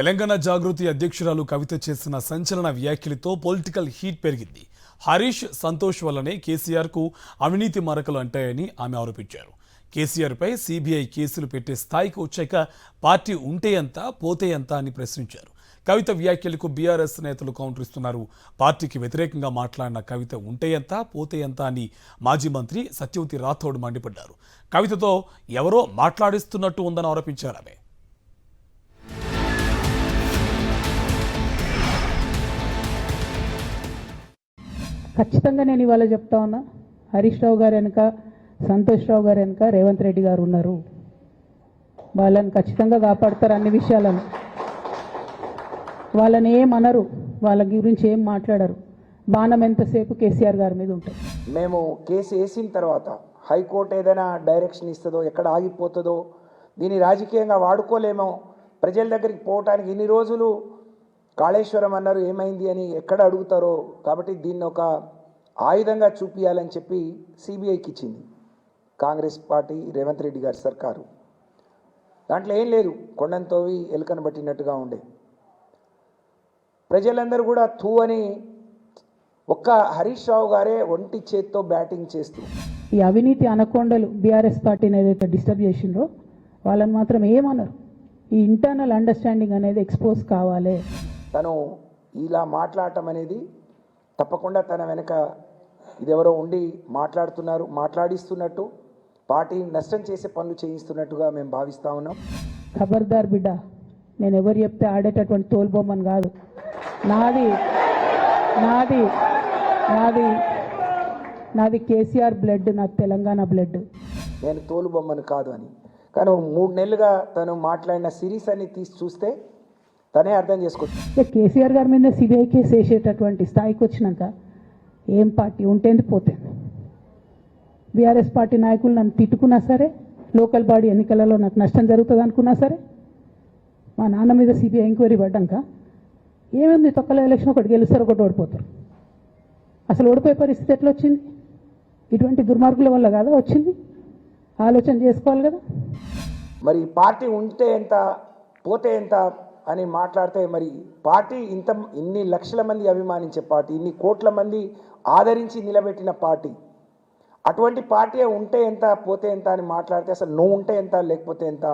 తెలంగాణ జాగృతి అధ్యక్షురాలు కవిత చేసిన సంచలన వ్యాఖ్యలతో పొలిటికల్ హీట్ పెరిగింది. హరీష్ సంతోష్ వల్లనే కేసీఆర్కు అవినీతి మరకలు అంటాయని ఆమె ఆరోపించారు. కేసీఆర్పై సీబీఐ కేసులు పెట్టే స్థాయికి వచ్చాక పార్టీ ఉంటే ఎంత పోతే ఎంత అని ప్రశ్నించారు. కవిత వ్యాఖ్యలకు బీఆర్ఎస్ నేతలు కౌంటర్ ఇస్తున్నారు. పార్టీకి వ్యతిరేకంగా మాట్లాడిన కవిత ఉంటే ఎంత పోతే ఎంత అని మాజీ మంత్రి సత్యవతి రాథోడ్ మండిపడ్డారు. కవితతో ఎవరో మాట్లాడిస్తున్నట్టు ఉందని ఆరోపించారు. ఆమె ఖచ్చితంగా నేను ఇవాళ చెప్తా ఉన్నా, హరీష్ రావు గారు వెనుక, సంతోష్ రావు గారు వెనుక రేవంత్ రెడ్డి గారు ఉన్నారు. వాళ్ళని ఖచ్చితంగా కాపాడతారు. అన్ని విషయాలను వాళ్ళని ఏమనరు, వాళ్ళ గురించి ఏం మాట్లాడరు. బాణం ఎంతసేపు కేసీఆర్ గారి మీద ఉంటుంది. మేము కేసు వేసిన తర్వాత హైకోర్టు ఏదైనా డైరెక్షన్ ఇస్తుందో, ఎక్కడ ఆగిపోతుందో, దీన్ని రాజకీయంగా వాడుకోలేమో, ప్రజల దగ్గరికి పోవటానికి ఇన్ని రోజులు కాళేశ్వరం అన్నారు, ఏమైంది అని ఎక్కడ అడుగుతారో, కాబట్టి దీన్ని ఒక ఆయుధంగా చూపించాలని చెప్పి సిబిఐకి ఇచ్చింది కాంగ్రెస్ పార్టీ, రేవంత్ రెడ్డి గారి సర్కారు. దాంట్లో ఏం లేదు, కొండంతోవి ఎలుకను పట్టినట్టుగా ఉండే. ప్రజలందరూ కూడా తూ అని ఒక్క హరీష్ రావు గారే ఒంటి చేత్తో బ్యాటింగ్ చేస్తూ ఈ అవినీతి అనకొండలు బీఆర్ఎస్ పార్టీని ఏదైతే డిస్టర్బ్ చేసిండ్రో వాళ్ళని మాత్రం ఏమన్నారు. ఈ ఇంటర్నల్ అండర్స్టాండింగ్ అనేది ఎక్స్పోజ్ కావాలి. తను ఇలా మాట్లాడటం అనేది తప్పకుండా తన వెనక ఇదెవరో ఉండి మాట్లాడుతున్నారు, మాట్లాడిస్తున్నట్టు, పార్టీ నష్టం చేసే పనులు చేయిస్తున్నట్టుగా మేము భావిస్తూ ఉన్నాం. ఖబర్దార్ బిడ్డ, నేను ఎవరు చెప్తే ఆడేటటువంటి తోలుబొమ్మని కాదు. నాది నాది నాది నాది కేసీఆర్ బ్లడ్, నాది తెలంగాణ బ్లడ్. నేను తోలుబొమ్మను కాదు అని. కానీ 3 నెలలుగా తను మాట్లాడిన సిరీస్ అన్ని తీసి చూస్తే తనే అర్థం చేసుకోవచ్చు. కేసీఆర్ గారి మీద సిబిఐ కేసు వేసేటటువంటి స్థాయికి వచ్చినాక ఏం పార్టీ ఉంటేంది పోతుంది. బీఆర్ఎస్ పార్టీ నాయకులు నన్ను తిట్టుకున్నా సరే, లోకల్ బాడీ ఎన్నికలలో నాకు నష్టం జరుగుతుంది అనుకున్నా సరే, మా నాన్న మీద సిబిఐ ఎంక్వైరీ పడ్డాక ఏమైంది, తొక్కల ఎలక్షన్ ఒకటి గెలుస్తారు, ఒకటి ఓడిపోతారు. అసలు ఓడిపోయే పరిస్థితి ఎట్లా వచ్చింది? ఇటువంటి దుర్మార్గుల వల్ల కాదా వచ్చింది? ఆలోచన చేసుకోవాలి కదా. మరి పార్టీ ఉంటే ఎంత పోతే ఎంత అని మాట్లాడితే, మరి పార్టీ ఇన్ని లక్షల మంది అభిమానించే పార్టీ, ఇన్ని కోట్ల మంది ఆదరించి నిలబెట్టిన పార్టీ, అటువంటి పార్టీ ఉంటే ఎంత పోతే ఎంత అని మాట్లాడితే అసలు నువ్వు ఉంటే ఎంత లేకపోతే ఎంత